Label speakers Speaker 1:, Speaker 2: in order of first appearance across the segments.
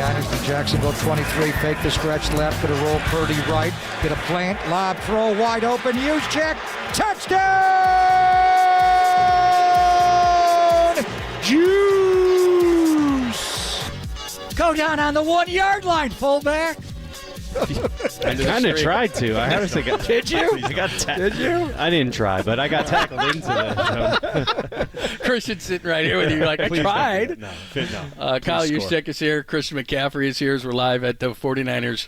Speaker 1: 49ers from Jacksonville 23. Fake the stretch left. Going to roll Purdy right. Get a plant. Lob throw. Wide open. Juszczyk. Touchdown! Juice! Go down on the 1 yard line, fullback.
Speaker 2: I kind of tried to. I had to.
Speaker 1: Did you?
Speaker 2: I got Did you? I didn't try, but I got tackled into it. So.
Speaker 3: Christian's sitting right here with you. Like, I tried.
Speaker 2: No.
Speaker 3: Kyle Juszczyk is here. Christian McCaffrey is here as we're live at the 49ers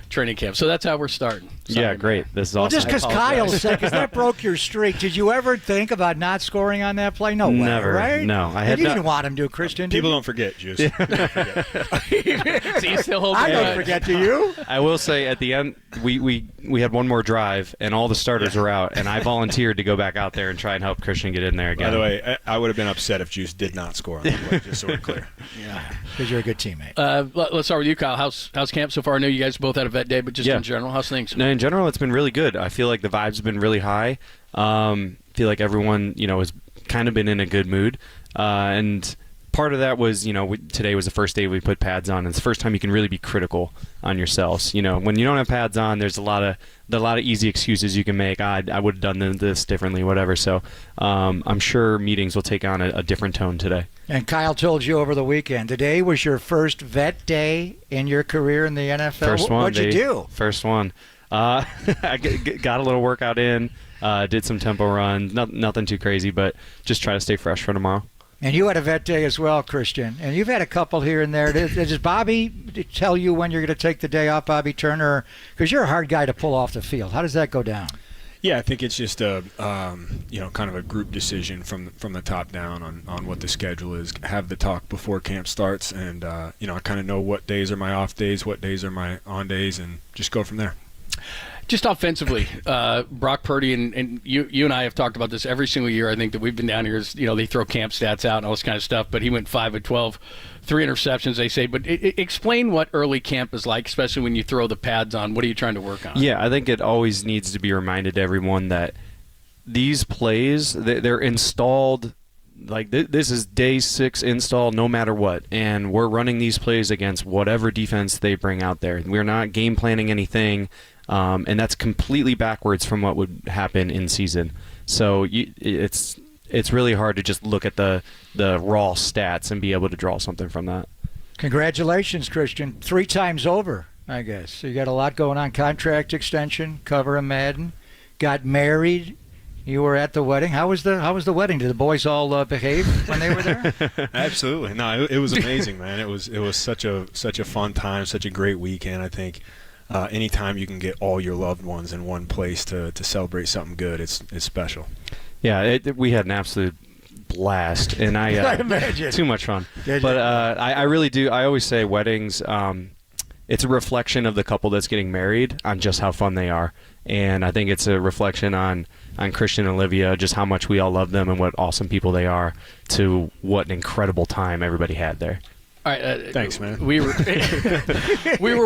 Speaker 3: training camp. So that's how we're starting.
Speaker 2: Yeah, great. This is awesome.
Speaker 1: Well, just because Kyle's sick, because that broke your streak. Did you ever think about not scoring on that play? No way,
Speaker 2: Never.
Speaker 1: right?
Speaker 2: No.
Speaker 1: You didn't want him to, Christian.
Speaker 4: People don't forget, Juice.
Speaker 3: So you still hold
Speaker 1: I don't forget, do you?
Speaker 2: I will say at the end, we had one more drive, and all the starters were out, and I volunteered to go back out there and try and help Christian get in there again.
Speaker 4: By the way, I would have been upset if Juice did not score on that play, just so we're clear.
Speaker 1: Yeah, because you're a good teammate.
Speaker 3: Let's start with you, Kyle. How's camp so far? I know you guys both had a vet day, but just in general, how's things?
Speaker 2: No, in general, it's been really good. I feel like the vibes have been really high. Feel like everyone, has kind of been in a good mood. And part of that was, today was the first day we put pads on. It's the first time you can really be critical on yourselves. When you don't have pads on, there's a lot of easy excuses you can make. I would have done this differently, whatever. So I'm sure meetings will take on a different tone today.
Speaker 1: And Kyle told you over the weekend, today was your first vet day in your career in the NFL.
Speaker 2: First one.
Speaker 1: What'd you do?
Speaker 2: First one. I got a little workout in, did some tempo runs, nothing too crazy, but just try to stay fresh for tomorrow.
Speaker 1: And you had a vet day as well, Christian. And you've had a couple here and there. Does Bobby tell you when you're going to take the day off, Bobby Turner? Because you're a hard guy to pull off the field. How does that go down?
Speaker 4: Yeah, I think it's just a kind of a group decision from the top down on what the schedule is. Have the talk before camp starts, and I kind of know what days are my off days, what days are my on days, and just go from there.
Speaker 3: Just offensively, Brock Purdy and you and I have talked about this every single year. I think that we've been down here. They throw camp stats out and all this kind of stuff. But he went 5 of 12, 3 interceptions. They say. But explain what early camp is like, especially when you throw the pads on. What are you trying to work on?
Speaker 2: Yeah, I think it always needs to be reminded to everyone that these plays they're installed. Like this is day 6 install, no matter what, and we're running these plays against whatever defense they bring out there. We're not game planning anything. And that's completely backwards from what would happen in season. So it's really hard to just look at the raw stats and be able to draw something from that.
Speaker 1: Congratulations, Christian. 3 times over, I guess. So you got a lot going on. Contract extension, cover of Madden, got married. You were at the wedding. How was the wedding? Did the boys all behave when they were there?
Speaker 4: Absolutely. No, it was amazing, man. It was such a fun time, such a great weekend. I think anytime you can get all your loved ones in one place to celebrate something good, it's special.
Speaker 2: Yeah, we had an absolute blast, and I
Speaker 1: imagine.
Speaker 2: Too much fun. But I really do. I always say weddings. It's a reflection of the couple that's getting married on just how fun they are, and I think it's a reflection on Christian and Olivia, just how much we all love them and what awesome people they are. To what an incredible time everybody had there.
Speaker 3: All right,
Speaker 4: thanks, man.
Speaker 3: We were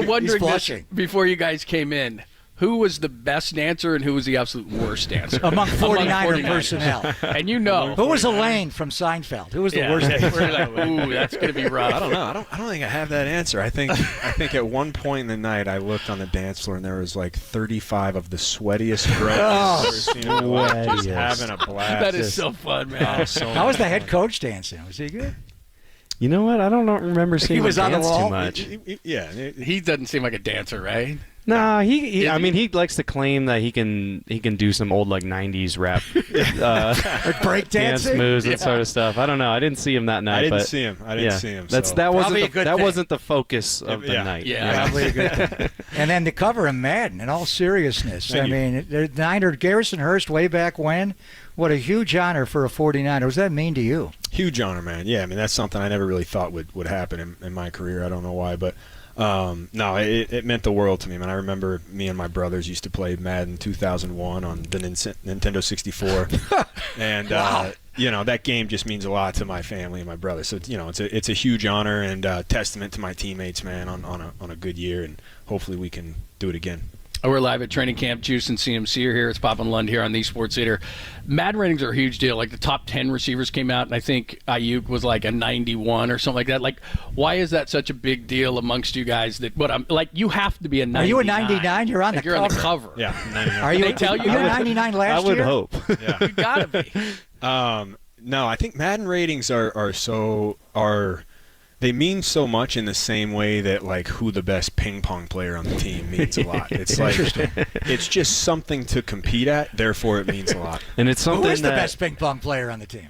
Speaker 3: wondering this before you guys came in. Who was the best dancer and who was the absolute worst dancer?
Speaker 1: Among 49er personnel.
Speaker 3: And
Speaker 1: who was Elaine from Seinfeld? Who was the worst dancer?
Speaker 3: We're like, ooh, that's going to be rough.
Speaker 4: I don't know. I don't think I have that answer. I think at one point in the night I looked on the dance floor and there was like 35 of the sweatiest girls I've ever seen in my life, just having a blast.
Speaker 3: That is so fun, man.
Speaker 1: How was the head coach dancing? Was he good?
Speaker 2: You know what? I don't remember seeing him dance too much.
Speaker 3: He doesn't seem like a dancer, right?
Speaker 2: No, he likes to claim that he can do some old like 90s rap
Speaker 1: break
Speaker 2: dance moves and sort of stuff. I don't know. I didn't see him that night.
Speaker 4: I didn't see him.
Speaker 2: That wasn't the focus of the night.
Speaker 1: Yeah, probably a good thing. And then to cover him, Madden, in all seriousness. Niner Garrison Hurst way back when. What a huge honor for a 49er. What does that mean to you?
Speaker 4: Huge honor, man. Yeah, that's something I never really thought would happen in my career. I don't know why, but no, it meant the world to me, man. I remember me and my brothers used to play Madden 2001 on the Nintendo 64, and
Speaker 1: wow.
Speaker 4: That game just means a lot to my family and my brothers. So it's a huge honor and testament to my teammates, man, on a good year, and hopefully we can do it again.
Speaker 3: We're live at training camp. Juice and CMC are here. It's Papa Lund here on the Sports Leader. Madden ratings are a huge deal. Like the top 10 receivers came out, and I think Ayuk was like a 91 or something like that. Like, why is that such a big deal amongst you guys? That what I'm like, you have to be a 99.
Speaker 1: Are you a 99? You're on
Speaker 3: like
Speaker 1: the
Speaker 3: you're
Speaker 1: cover.
Speaker 3: On the cover.
Speaker 4: Yeah, 99.
Speaker 1: Are you?
Speaker 3: They tell you
Speaker 1: were
Speaker 3: that?
Speaker 1: 99 last
Speaker 2: I would
Speaker 1: year?
Speaker 2: hope.
Speaker 4: Yeah.
Speaker 3: You gotta be.
Speaker 4: No, I think Madden ratings are they mean so much in the same way that like who the best ping pong player on the team means a lot. It's like it's just something to compete at, therefore it means a lot.
Speaker 2: And it's something
Speaker 1: Who is the
Speaker 2: that
Speaker 1: best ping pong player on the team?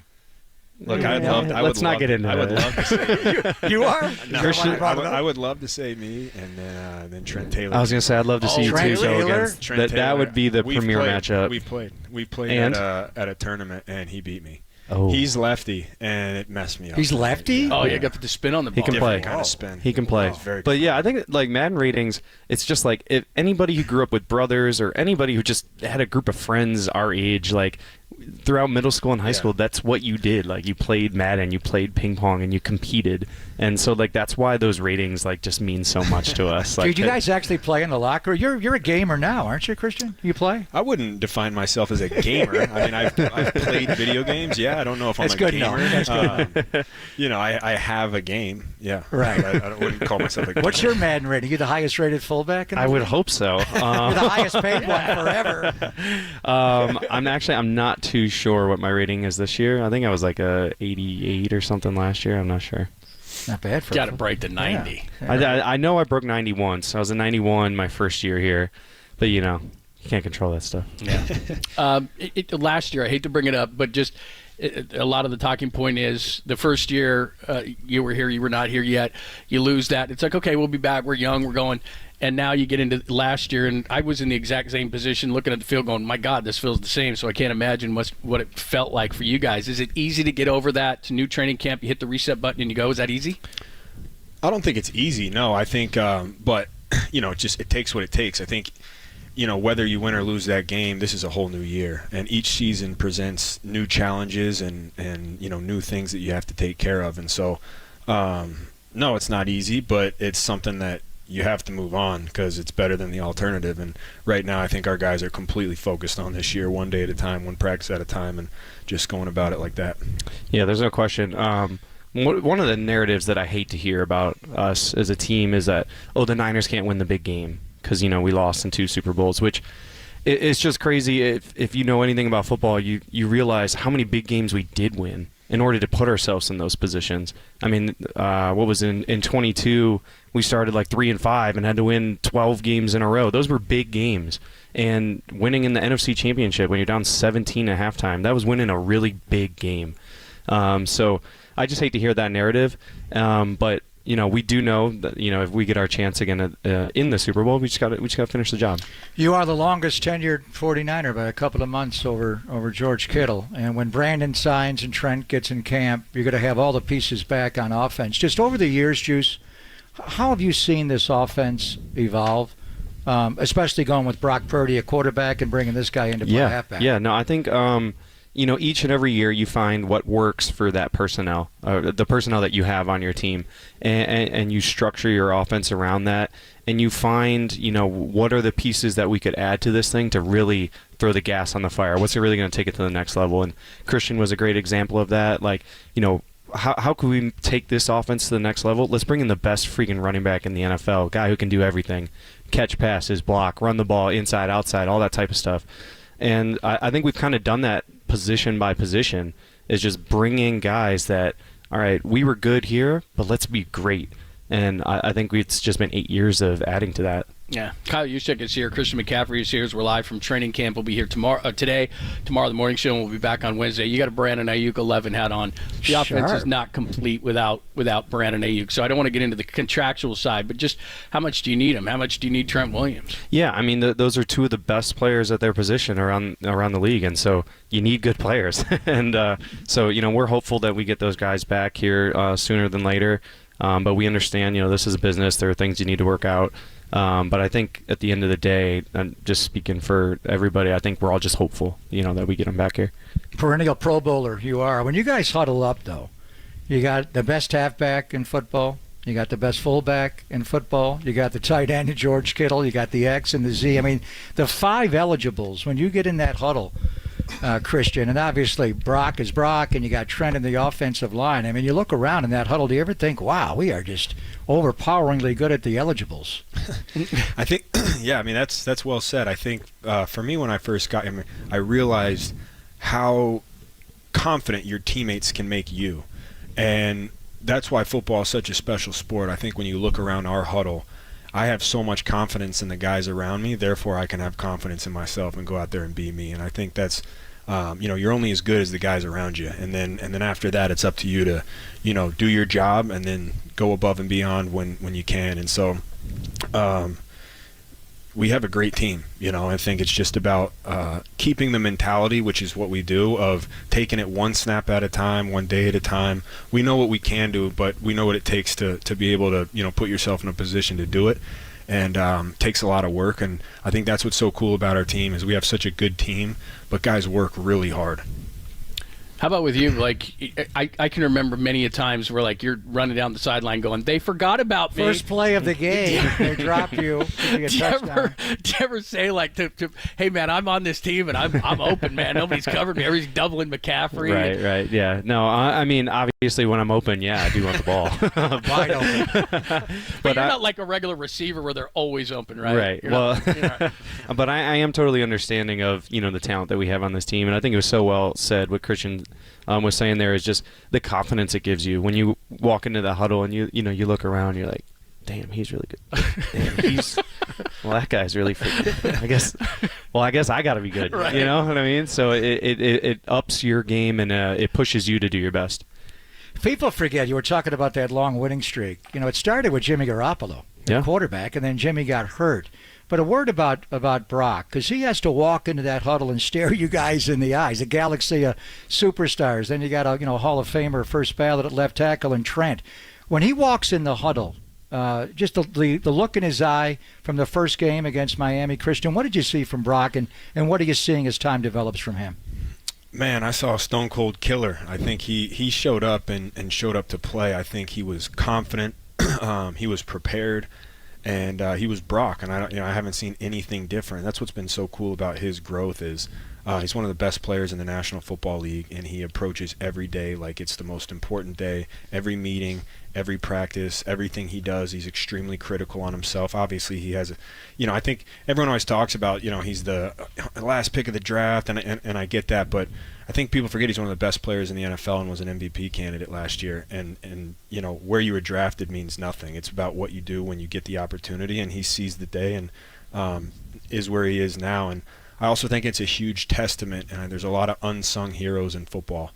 Speaker 4: Look,
Speaker 2: Let's not get into
Speaker 4: I would
Speaker 2: that.
Speaker 4: love to say
Speaker 1: You are?
Speaker 4: no,
Speaker 2: Christian-
Speaker 4: I would love to say me, and then Trent Taylor.
Speaker 2: I was going to say I'd love to see you
Speaker 1: Trent
Speaker 2: two go
Speaker 1: Taylor?
Speaker 2: against
Speaker 4: Trent
Speaker 2: that.
Speaker 4: Taylor.
Speaker 2: That would be the
Speaker 4: We've
Speaker 2: premier
Speaker 4: played.
Speaker 2: matchup.
Speaker 4: We've played
Speaker 2: And?
Speaker 4: at a tournament, and he beat me.
Speaker 2: Oh.
Speaker 4: He's lefty, and it messed me up.
Speaker 1: He's lefty?
Speaker 3: Oh, you got the spin on the ball.
Speaker 2: He can play.
Speaker 4: Different kind of spin.
Speaker 2: He can play.
Speaker 4: He's very
Speaker 2: But
Speaker 4: good.
Speaker 2: yeah, I think like Madden ratings, it's just like if anybody who grew up with brothers or anybody who just had a group of friends our age, like throughout middle school and high school, that's what you did. Like you played Madden, you played ping pong, and you competed. And so like that's why those ratings like just mean so much to us. Like,
Speaker 1: Dude, you guys actually play in the locker? You're a gamer now, aren't you, Christian? You play?
Speaker 4: I wouldn't define myself as a gamer. I mean, I've played video games. Yeah, I don't know if
Speaker 1: That's
Speaker 4: I'm a
Speaker 1: good
Speaker 4: gamer.
Speaker 1: enough. That's good
Speaker 4: You know, I have a game. Yeah,
Speaker 1: Right.
Speaker 4: I wouldn't call myself a gamer.
Speaker 1: What's your Madden rating? You the highest rated fullback in the
Speaker 2: I would
Speaker 1: league?
Speaker 2: hope so.
Speaker 1: You're the highest paid one forever.
Speaker 2: I'm not too sure what my rating is this year. I think I was like a 88 or something last year. I'm not sure.
Speaker 1: Not bad for
Speaker 3: Got to break the 90.
Speaker 1: Yeah.
Speaker 2: I know I broke 90 once. I was a 91 my first year here, but you know, you can't control that stuff.
Speaker 3: Yeah. Last year, I hate to bring it up, but just a lot of the talking point is the first year you were here, you were not here yet. You lose that. It's like, okay, we'll be back. We're young. We're going. And now you get into last year, and I was in the exact same position looking at the field going, my God, this feels the same. So I can't imagine what it felt like for you guys. Is it easy to get over that to new training camp? You hit the reset button and you go. Is that easy?
Speaker 4: I don't think it's easy. No, I think, but you know, it takes what it takes. I think, you know, whether you win or lose that game, this is a whole new year, and each season presents new challenges and you know, new things that you have to take care of. And so, no, it's not easy, but it's something that you have to move on because it's better than the alternative. And right now, I think our guys are completely focused on this year, one day at a time, one practice at a time, and just going about it like that.
Speaker 2: Yeah, there's no question. One of the narratives that I hate to hear about us as a team is that, oh, the Niners can't win the big game because, you know, we lost in 2 Super Bowls, which it's just crazy. If you know anything about football, you realize how many big games we did win in order to put ourselves in those positions. I mean, what was in 22, we started like 3-5 and had to win 12 games in a row. Those were big games. And winning in the NFC Championship when you're down 17 at halftime, that was winning a really big game. So I just hate to hear that narrative. But you know, we do know that, you know, if we get our chance again in the Super Bowl, we just got to finish the job.
Speaker 1: You are the longest tenured 49er by a couple of months over George Kittle. And when Brandon signs and Trent gets in camp, you're going to have all the pieces back on offense. Just over the years, Juice, how have you seen this offense evolve, especially going with Brock Purdy, a quarterback, and bringing this guy in to play halfback?
Speaker 2: Yeah, no, I think you know, each and every year you find what works for that personnel, the personnel that you have on your team, and you structure your offense around that, and you find, you know, what are the pieces that we could add to this thing to really throw the gas on the fire? What's it really going to take it to the next level? And Christian was a great example of that. Like, you know, how could we take this offense to the next level? Let's bring in the best freaking running back in the NFL, guy who can do everything, catch passes, block, run the ball, inside, outside, all that type of stuff. And I think we've kind of done that position by position, is just bringing guys that, all right, we were good here, but let's be great. And I think it's just been 8 years of adding to that.
Speaker 3: Yeah, Kyle Juszczyk is here. Christian McCaffrey is here. As we're live from training camp. We'll be here today, the morning show, and we'll be back on Wednesday. You got a Brandon Ayuk 11 hat on. The offense is not complete without Brandon Ayuk. So I don't want to get into the contractual side, but just how much do you need him? How much do you need Trent Williams?
Speaker 2: Yeah, I mean, those are two of the best players at their position around the league, and so you need good players. And so, you know, we're hopeful that we get those guys back here sooner than later. But we understand, you know, this is a business. There are things you need to work out. But I think at the end of the day, and just speaking for everybody, I think we're all just hopeful, you know, that we get them back here.
Speaker 1: Perennial Pro Bowler you are. When you guys huddle up, though, you got the best halfback in football, You got the best fullback in football. You got the tight end, George Kittle. You got the X and the Z. I mean, the 5 eligibles, when you get in that huddle, Christian, and obviously Brock is Brock, and you got Trent in the offensive line. I mean, you look around in that huddle, do you ever think, wow, we are just overpoweringly good at the eligibles?
Speaker 4: I think, yeah, I mean, that's well said. I think for me, when I first got him, I realized how confident your teammates can make you. And that's why football is such a special sport. I think when you look around our huddle, I have so much confidence in the guys around me, therefore I can have confidence in myself and go out there and be me. And I think that's, you're only as good as the guys around you. And then after that, it's up to you to, do your job and then go above and beyond when you can. And so we have a great team. I think it's just about keeping the mentality, which is what we do, of taking it one snap at a time, one day at a time. We know what we can do, but we know what it takes to be able to put yourself in a position to do it. And takes a lot of work. And I think that's what's so cool about our team is we have such a good team, but guys work really hard.
Speaker 3: How about with you? Like, I can remember many a times where, like, you're running down the sideline going, they forgot about me.
Speaker 1: First play of the game, they drop you. Do you
Speaker 3: ever say, like, hey, man, I'm on this team, and I'm open, man. Nobody's covered me. Everybody's doubling McCaffrey.
Speaker 2: Right, yeah. No, I mean, obviously, when I'm open, yeah, I do want the ball.
Speaker 1: Wide open.
Speaker 3: But you're not like a regular receiver where they're always open, right?
Speaker 2: Right. But I am totally understanding of, the talent that we have on this team, and I think it was so well said what Christian was saying there is just the confidence it gives you when you walk into the huddle and you look around, you're like, damn, he's really good. Damn, that guy's really freaking. I guess I got to be good.
Speaker 3: Right.
Speaker 2: You know what I mean? So it ups your game and it pushes you to do your best.
Speaker 1: People forget you were talking about that long winning streak. It started with Jimmy Garoppolo, the quarterback, and then Jimmy got hurt. But a word about Brock, because he has to walk into that huddle and stare you guys in the eyes, a galaxy of superstars. Then you got a Hall of Famer, first ballot at left tackle, and Trent. When he walks in the huddle, just the look in his eye from the first game against Miami, Christian, what did you see from Brock, and what are you seeing as time develops from him?
Speaker 4: Man, I saw a stone cold killer. I think he showed up and showed up to play. I think he was confident. He was prepared. And he was Brock, and I haven't seen anything different. That's what's been so cool about his growth is he's one of the best players in the National Football League, and he approaches every day like it's the most important day. Every meeting, every practice, everything he does, he's extremely critical on himself. Obviously, he has I think everyone always talks about, he's the last pick of the draft, and I get that, but I think people forget he's one of the best players in the NFL and was an MVP candidate last year. And where you were drafted means nothing. It's about what you do when you get the opportunity, and he sees the day and is where he is now. And I also think it's a huge testament, and there's a lot of unsung heroes in football.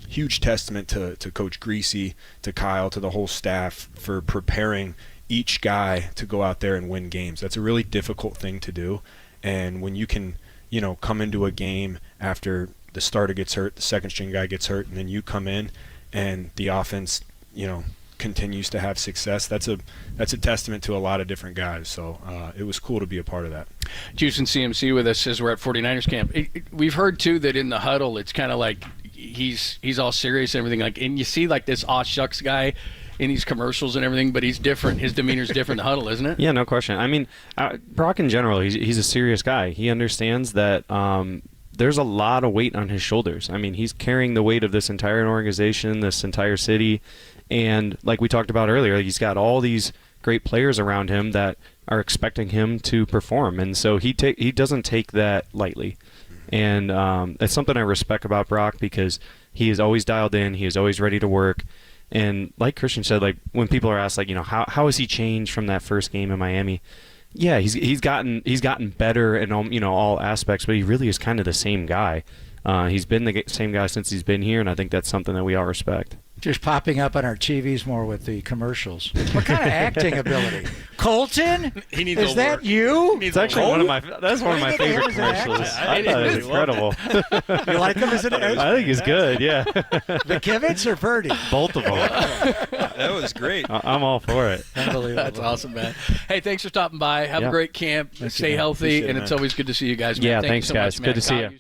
Speaker 4: Huge testament to Coach Greasy, to Kyle, to the whole staff for preparing each guy to go out there and win games. That's a really difficult thing to do. And when you can come into a game after the starter gets hurt, the second string guy gets hurt, and then you come in and the offense, continues to have success. That's a testament to a lot of different guys. So it was cool to be a part of that.
Speaker 3: Juice and CMC with us as we're at 49ers camp. We've heard too that in the huddle, it's kind of like he's all serious and everything. And you see like this aw shucks guy in these commercials and everything, but he's different. His demeanor's different in the huddle, isn't it?
Speaker 2: Yeah, no question. I mean, Brock in general, he's a serious guy. He understands that there's a lot of weight on his shoulders. I mean, he's carrying the weight of this entire organization, this entire city, and like we talked about earlier, he's got all these great players around him that are expecting him to perform, and so he doesn't take that lightly. And it's something I respect about Brock because he is always dialed in. He is always ready to work. And like Christian said, like when people are asked, like, how has he changed from that first game in Miami? Yeah, he's gotten better in all aspects, but he really is kind of the same guy. He's been the same guy since he's been here, and I think that's something that we all respect.
Speaker 1: Just popping up on our TVs more with the commercials. What kind of acting ability? Colton?
Speaker 3: He needs
Speaker 1: Is that you?
Speaker 2: It's actually one of my favorite commercials. I thought it was incredible.
Speaker 1: You like him as an actor?
Speaker 2: I think he's good, yeah.
Speaker 1: McKivitz or Purdy?
Speaker 2: Both of them.
Speaker 4: That was great.
Speaker 2: I'm all for it.
Speaker 1: Unbelievable.
Speaker 3: That's awesome, man. Hey, thanks for stopping by. Have a great camp. Stay healthy,
Speaker 4: Appreciate it,
Speaker 3: and it's
Speaker 4: man.
Speaker 3: always good to see you guys, man.
Speaker 2: Yeah,
Speaker 3: Thank
Speaker 2: thanks,
Speaker 3: you so
Speaker 2: guys.
Speaker 3: much,
Speaker 2: Good
Speaker 3: man.
Speaker 2: to see
Speaker 3: Kyle
Speaker 2: you.